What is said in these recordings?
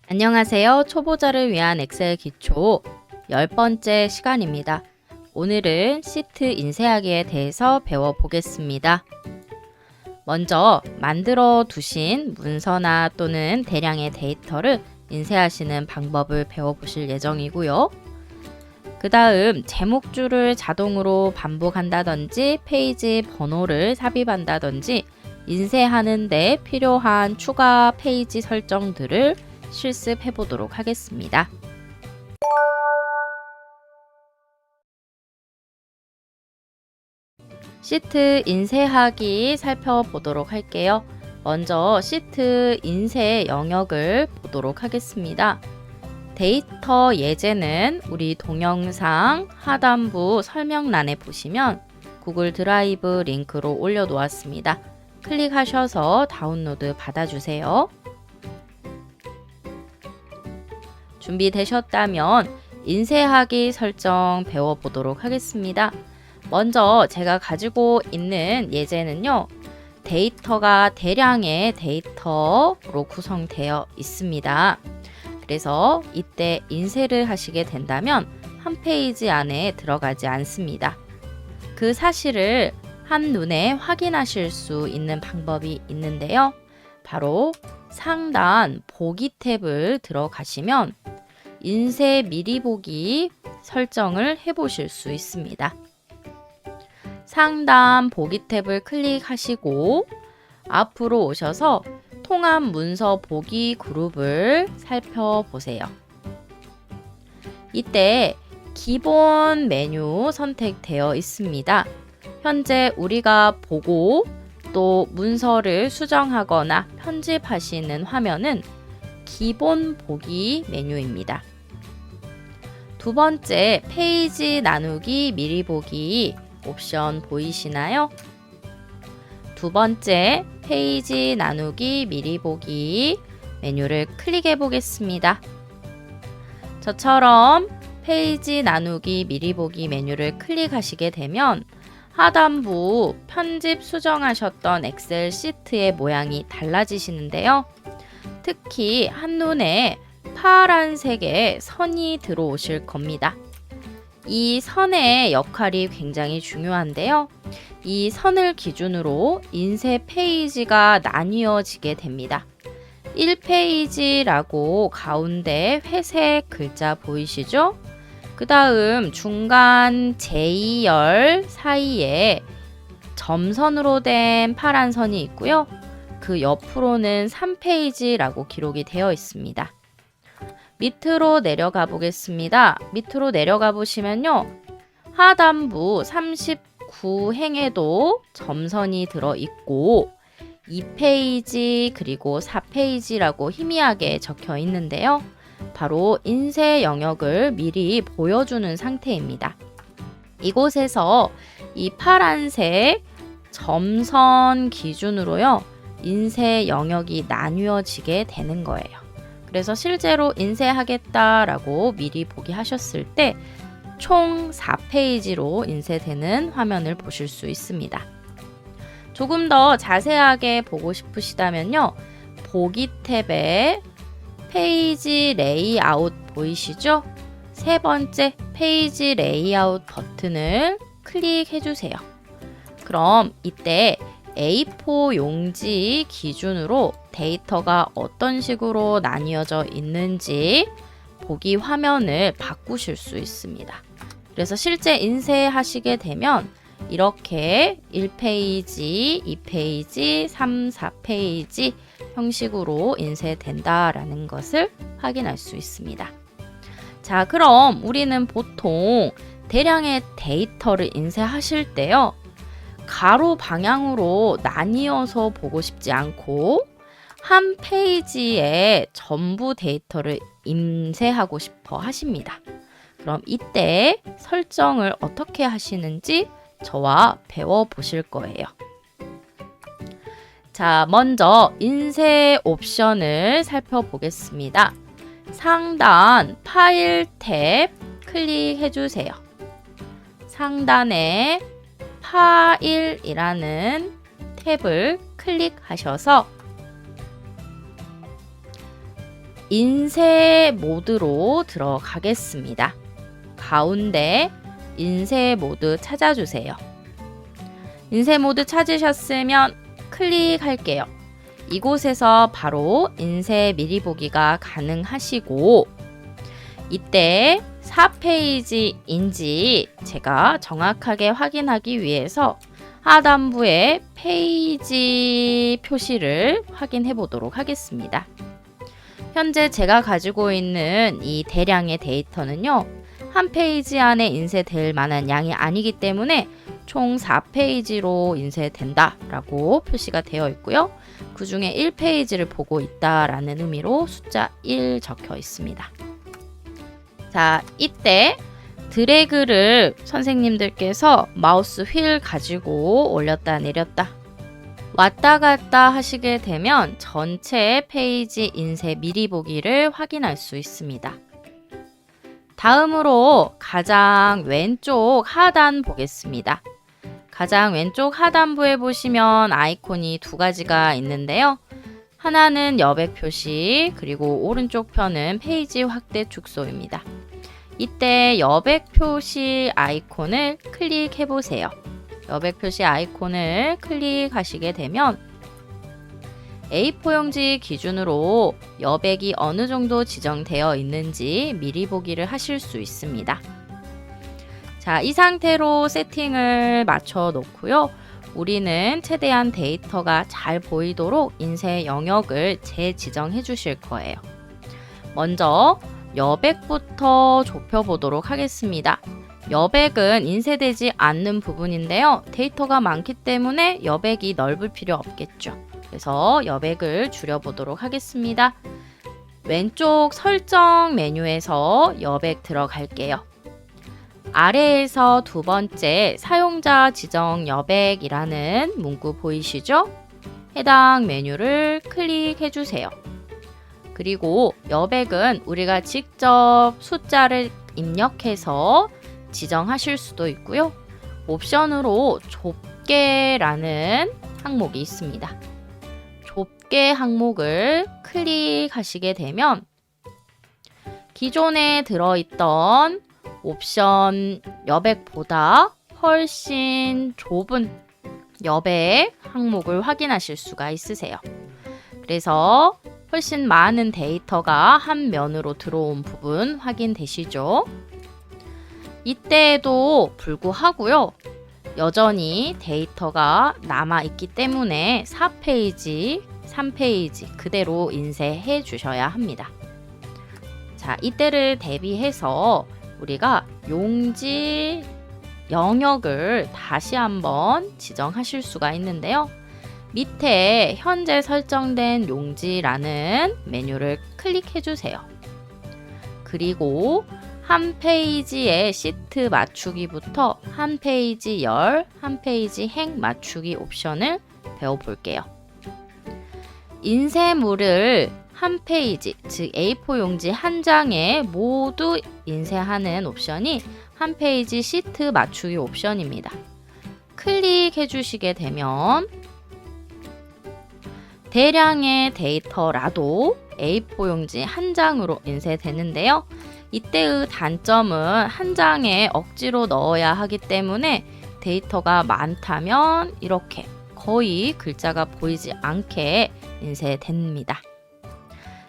안녕하세요. 초보자를 위한 엑셀 기초 10번째 시간입니다. 오늘은 시트 인쇄하기에 대해서 배워보겠습니다. 먼저 만들어 두신 문서나 또는 대량의 데이터를 인쇄하시는 방법을 배워보실 예정이고요. 그 다음 제목줄을 자동으로 반복한다든지 페이지 번호를 삽입한다든지 인쇄하는 데 필요한 추가 페이지 설정들을 실습해 보도록 하겠습니다. 시트 인쇄하기 살펴보도록 할게요. 먼저 시트 인쇄 영역을 보도록 하겠습니다. 데이터 예제는 우리 동영상 하단부 설명란에 보시면 구글 드라이브 링크로 올려 놓았습니다. 클릭하셔서 다운로드 받아주세요. 준비되셨다면 인쇄하기 설정 배워보도록 하겠습니다. 먼저 제가 가지고 있는 예제는요. 데이터가 대량의 데이터로 구성되어 있습니다. 그래서 이때 인쇄를 하시게 된다면 한 페이지 안에 들어가지 않습니다. 그 사실을 한눈에 확인하실 수 있는 방법이 있는데요. 바로 상단 보기 탭을 들어가시면 인쇄 미리 보기 설정을 해보실 수 있습니다. 상단 보기 탭을 클릭하시고 앞으로 오셔서 통합 문서 보기 그룹을 살펴보세요. 이때 기본 메뉴 선택되어 있습니다. 현재 우리가 보고 또 문서를 수정하거나 편집하시는 화면은 기본 보기 메뉴입니다. 두 번째 페이지 나누기 미리 보기 옵션 보이시나요? 두 번째 페이지 나누기 미리 보기 메뉴를 클릭해 보겠습니다. 저처럼 페이지 나누기 미리 보기 메뉴를 클릭하시게 되면 하단부 편집 수정하셨던 엑셀 시트의 모양이 달라지시는데요. 특히 한눈에 파란색의 선이 들어오실 겁니다. 이 선의 역할이 굉장히 중요한데요. 이 선을 기준으로 인쇄 페이지가 나뉘어지게 됩니다. 1페이지라고 가운데 회색 글자 보이시죠? 그 다음 중간 제2열 사이에 점선으로 된 파란 선이 있고요. 그 옆으로는 3페이지라고 기록이 되어 있습니다. 밑으로 내려가 보겠습니다. 밑으로 내려가 보시면요. 하단부 39행에도 점선이 들어있고 2페이지 그리고 4페이지라고 희미하게 적혀 있는데요. 바로 인쇄 영역을 미리 보여주는 상태입니다. 이곳에서 이 파란색 점선 기준으로요. 인쇄 영역이 나뉘어지게 되는 거예요. 그래서 실제로 인쇄하겠다라고 미리 보기 하셨을 때 총 4페이지로 인쇄되는 화면을 보실 수 있습니다. 조금 더 자세하게 보고 싶으시다면요. 보기 탭에 페이지 레이아웃 보이시죠? 세 번째 페이지 레이아웃 버튼을 클릭해 주세요. 그럼 이때 A4 용지 기준으로 데이터가 어떤 식으로 나뉘어져 있는지 보기 화면을 바꾸실 수 있습니다. 그래서 실제 인쇄하시게 되면 이렇게 1페이지, 2페이지, 3, 4페이지 형식으로 인쇄된다라는 것을 확인할 수 있습니다. 자, 그럼 우리는 보통 대량의 데이터를 인쇄하실 때요. 가로 방향으로 나뉘어서 보고 싶지 않고 한 페이지에 전부 데이터를 인쇄하고 싶어 하십니다. 그럼 이때 설정을 어떻게 하시는지 저와 배워보실 거예요. 자, 먼저 인쇄 옵션을 살펴보겠습니다. 상단 파일 탭 클릭해 주세요. 상단에 파일이라는 탭을 클릭하셔서 인쇄 모드로 들어가겠습니다. 가운데 인쇄 모드 찾아주세요. 인쇄 모드 찾으셨으면 클릭할게요. 이곳에서 바로 인쇄 미리 보기가 가능하시고, 이때 4페이지인지 제가 정확하게 확인하기 위해서 하단부에 페이지 표시를 확인해 보도록 하겠습니다. 현재 제가 가지고 있는 이 대량의 데이터는요, 한 페이지 안에 인쇄될 만한 양이 아니기 때문에 총 4페이지로 인쇄된다 라고 표시가 되어 있고요. 그 중에 1페이지를 보고 있다라는 의미로 숫자 1 적혀 있습니다. 자, 이때 드래그를 선생님들께서 마우스 휠 가지고 올렸다 내렸다 왔다 갔다 하시게 되면 전체 페이지 인쇄 미리 보기를 확인할 수 있습니다. 다음으로 가장 왼쪽 하단 보겠습니다. 가장 왼쪽 하단부에 보시면 아이콘이 두 가지가 있는데요. 하나는 여백 표시, 그리고 오른쪽 편은 페이지 확대 축소입니다. 이때 여백 표시 아이콘을 클릭해 보세요. 여백 표시 아이콘을 클릭하시게 되면 A4 용지 기준으로 여백이 어느 정도 지정되어 있는지 미리 보기를 하실 수 있습니다. 자, 이 상태로 세팅을 맞춰 놓고요. 우리는 최대한 데이터가 잘 보이도록 인쇄 영역을 재지정해 주실 거예요. 먼저 여백부터 좁혀 보도록 하겠습니다. 여백은 인쇄되지 않는 부분인데요. 데이터가 많기 때문에 여백이 넓을 필요 없겠죠. 그래서 여백을 줄여보도록 하겠습니다. 왼쪽 설정 메뉴에서 여백 들어갈게요. 아래에서 두 번째 사용자 지정 여백이라는 문구 보이시죠? 해당 메뉴를 클릭해 주세요. 그리고 여백은 우리가 직접 숫자를 입력해서 지정하실 수도 있고요. 옵션으로 좁게라는 항목이 있습니다. 좁게 항목을 클릭하시게 되면 기존에 들어있던 옵션 여백보다 훨씬 좁은 여백 항목을 확인하실 수가 있으세요. 그래서 훨씬 많은 데이터가 한 면으로 들어온 부분 확인되시죠? 이때에도 불구하고요. 여전히 데이터가 남아있기 때문에 4페이지, 3페이지 그대로 인쇄해 주셔야 합니다. 자, 이때를 대비해서 우리가 용지 영역을 다시 한번 지정하실 수가 있는데요. 밑에 현재 설정된 용지라는 메뉴를 클릭해 주세요. 그리고 한 페이지의 시트 맞추기부터 한 페이지 열, 한 페이지 행 맞추기 옵션을 배워볼게요. 인쇄물을 한 페이지, 즉 A4 용지 한 장에 모두 인쇄하는 옵션이 한 페이지 시트 맞추기 옵션입니다. 클릭해 주시게 되면 대량의 데이터라도 A4 용지 한 장으로 인쇄되는데요. 이때의 단점은 한 장에 억지로 넣어야 하기 때문에 데이터가 많다면 이렇게 거의 글자가 보이지 않게 인쇄됩니다.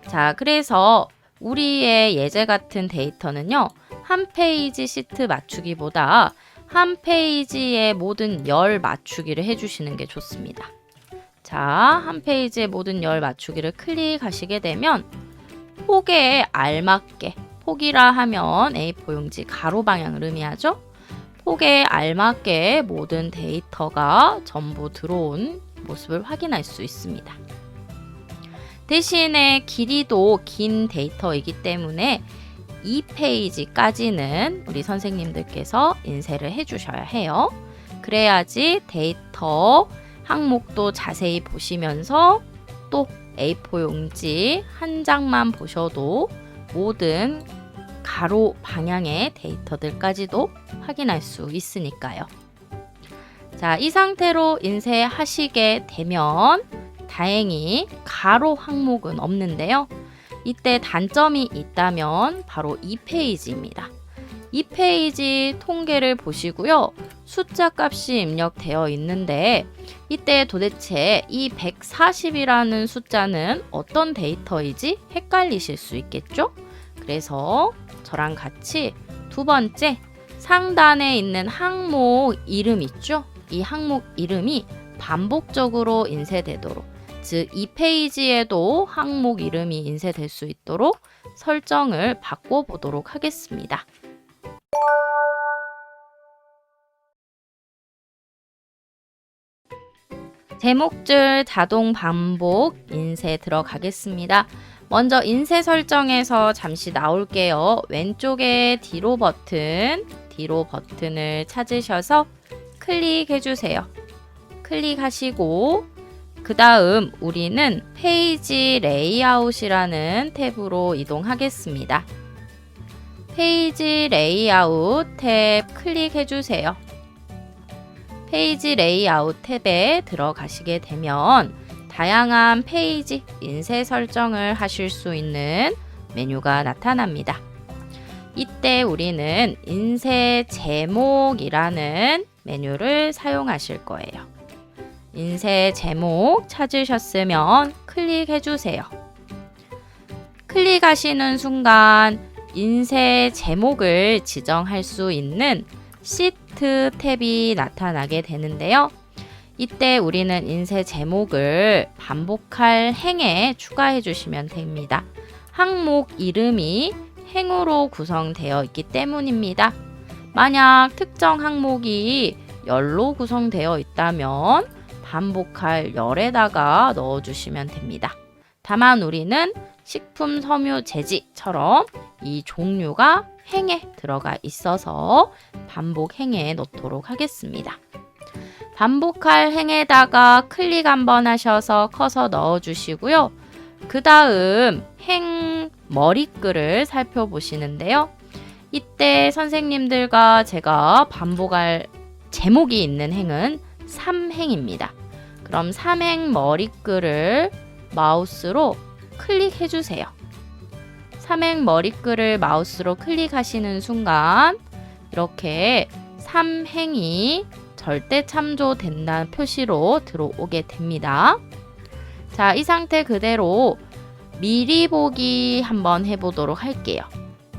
자, 그래서 우리의 예제 같은 데이터는요, 한 페이지 시트 맞추기보다 한 페이지의 모든 열 맞추기를 해주시는 게 좋습니다. 자, 한 페이지의 모든 열 맞추기를 클릭하시게 되면 폭에 알맞게, 폭이라 하면 A4 용지 가로 방향을 의미하죠. 폭에 알맞게 모든 데이터가 전부 들어온 모습을 확인할 수 있습니다. 대신에 길이도 긴 데이터이기 때문에 2페이지까지는 우리 선생님들께서 인쇄를 해주셔야 해요. 그래야지 데이터 항목도 자세히 보시면서 또 A4 용지 한 장만 보셔도 모든 가로 방향의 데이터들까지도 확인할 수 있으니까요. 자, 이 상태로 인쇄하시게 되면 다행히 가로 항목은 없는데요. 이때 단점이 있다면 바로 2페이지입니다. 2페이지 통계를 보시고요. 숫자 값이 입력되어 있는데 이때 도대체 이 140이라는 숫자는 어떤 데이터이지 헷갈리실 수 있겠죠? 그래서 저랑 같이 두 번째 상단에 있는 항목 이름 있죠? 이 항목 이름이 반복적으로 인쇄되도록, 즉 2페이지에도 항목 이름이 인쇄될 수 있도록 설정을 바꿔보도록 하겠습니다. 제목줄 자동 반복 인쇄 들어가겠습니다. 먼저 인쇄 설정에서 잠시 나올게요. 왼쪽에 뒤로 버튼을 찾으셔서 클릭해주세요. 클릭하시고 그 다음 우리는 페이지 레이아웃이라는 탭으로 이동하겠습니다. 페이지 레이아웃 탭 클릭해주세요. 페이지 레이아웃 탭에 들어가시게 되면 다양한 페이지 인쇄 설정을 하실 수 있는 메뉴가 나타납니다. 이때 우리는 인쇄 제목이라는 메뉴를 사용하실 거예요. 인쇄 제목 찾으셨으면 클릭해주세요. 클릭하시는 순간 인쇄 제목을 지정할 수 있는 시트 탭이 나타나게 되는데요. 이때 우리는 인쇄 제목을 반복할 행에 추가해 주시면 됩니다. 항목 이름이 행으로 구성되어 있기 때문입니다. 만약 특정 항목이 열로 구성되어 있다면 반복할 열에다가 넣어주시면 됩니다. 다만 우리는 식품, 섬유, 제지처럼 이 종류가 행에 들어가 있어서 반복 행에 넣도록 하겠습니다. 반복할 행에다가 클릭 한번 하셔서 커서 넣어주시고요. 그 다음 행 머리글을 살펴보시는데요. 이때 선생님들과 제가 반복할 제목이 있는 행은 3행입니다. 그럼 3행 머리글을 마우스로 클릭해주세요. 3행 머리글을 마우스로 클릭하시는 순간 이렇게 3행이 절대 참조된다는 표시로 들어오게 됩니다. 자, 이 상태 그대로 미리 보기 한번 해보도록 할게요.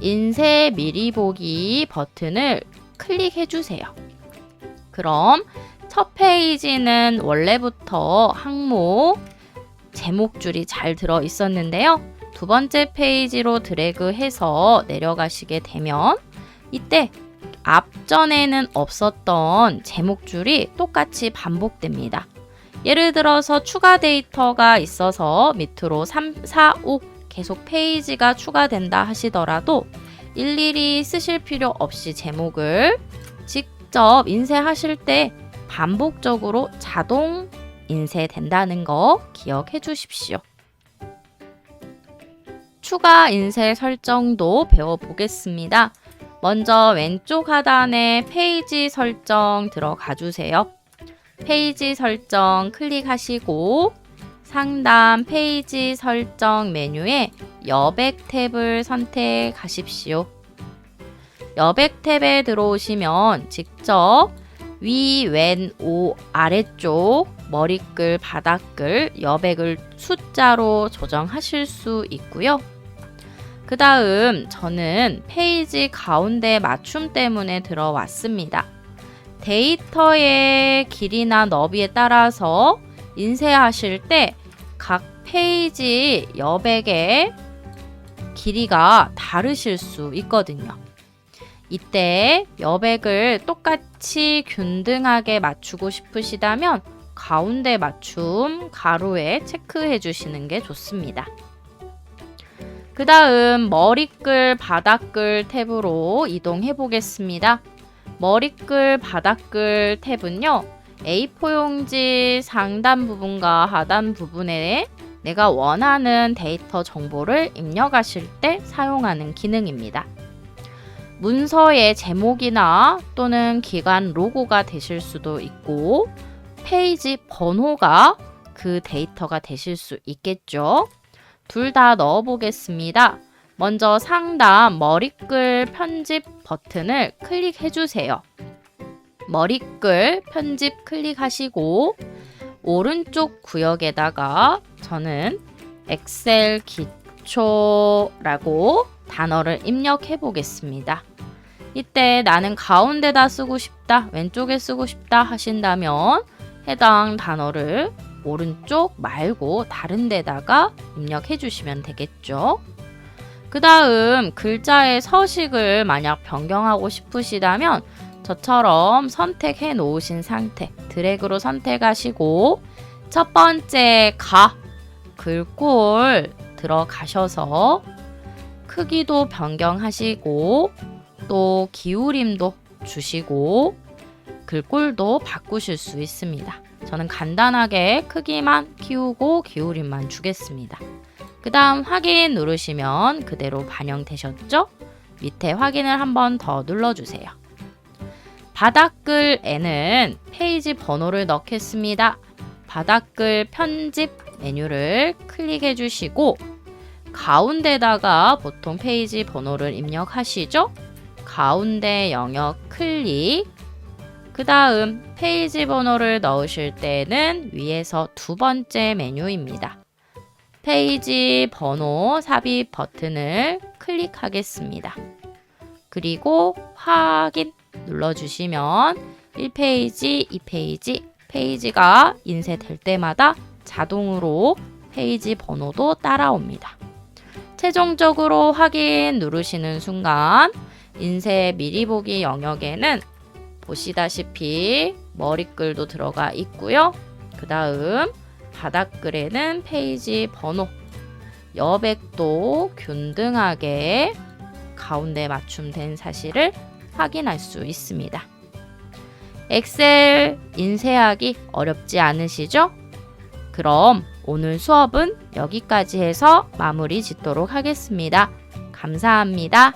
인쇄 미리 보기 버튼을 클릭해 주세요. 그럼 첫 페이지는 원래부터 항목 제목줄이 잘 들어 있었는데요. 두 번째 페이지로 드래그해서 내려가시게 되면 이때 앞전에는 없었던 제목줄이 똑같이 반복됩니다. 예를 들어서 추가 데이터가 있어서 밑으로 3, 4, 5 계속 페이지가 추가된다 하시더라도 일일이 쓰실 필요 없이 제목을 직접 인쇄하실 때 반복적으로 자동 인쇄된다는 거 기억해 주십시오. 추가 인쇄 설정도 배워보겠습니다. 먼저 왼쪽 하단에 페이지 설정 들어가 주세요. 페이지 설정 클릭하시고 상단 페이지 설정 메뉴에 여백 탭을 선택하십시오. 여백 탭에 들어오시면 직접 위, 왼, 오, 아래쪽 머리글, 바닥글, 여백을 숫자로 조정하실 수 있고요. 그 다음 저는 페이지 가운데 맞춤 때문에 들어왔습니다. 데이터의 길이나 너비에 따라서 인쇄하실 때 각 페이지 여백의 길이가 다르실 수 있거든요. 이때 여백을 똑같이 균등하게 맞추고 싶으시다면 가운데 맞춤 가로에 체크해 주시는 게 좋습니다. 그 다음 머리글, 바닥글 탭으로 이동해 보겠습니다. 머리글, 바닥글 탭은요. A4 용지 상단 부분과 하단 부분에 내가 원하는 데이터 정보를 입력하실 때 사용하는 기능입니다. 문서의 제목이나 또는 기관 로고가 되실 수도 있고 페이지 번호가 그 데이터가 되실 수 있겠죠. 둘 다 넣어 보겠습니다. 먼저 상단 머리글 편집 버튼을 클릭해 주세요. 머리글 편집 클릭하시고 오른쪽 구역에다가 저는 엑셀 기초라고 단어를 입력해 보겠습니다. 이때 나는 가운데다 쓰고 싶다, 왼쪽에 쓰고 싶다 하신다면 해당 단어를 오른쪽 말고 다른 데다가 입력해 주시면 되겠죠. 그 다음 글자의 서식을 만약 변경하고 싶으시다면 저처럼 선택해 놓으신 상태 드래그로 선택하시고 첫 번째 글꼴 들어가셔서 크기도 변경하시고 또 기울임도 주시고 글꼴도 바꾸실 수 있습니다. 저는 간단하게 크기만 키우고 기울임만 주겠습니다. 그 다음 확인 누르시면 그대로 반영되셨죠? 밑에 확인을 한번 더 눌러주세요. 바닥글에는 페이지 번호를 넣겠습니다. 바닥글 편집 메뉴를 클릭해 주시고 가운데다가 보통 페이지 번호를 입력하시죠? 가운데 영역 클릭. 그 다음 페이지 번호를 넣으실 때는 위에서 두 번째 메뉴입니다. 페이지 번호 삽입 버튼을 클릭하겠습니다. 그리고 확인 눌러주시면 1페이지, 2페이지, 페이지가 인쇄될 때마다 자동으로 페이지 번호도 따라옵니다. 최종적으로 확인 누르시는 순간 인쇄 미리 보기 영역에는 보시다시피 머리글도 들어가 있고요. 그 다음 바닥글에는 페이지 번호, 여백도 균등하게 가운데 맞춤된 사실을 확인할 수 있습니다. 엑셀 인쇄하기 어렵지 않으시죠? 그럼 오늘 수업은 여기까지 해서 마무리 짓도록 하겠습니다. 감사합니다.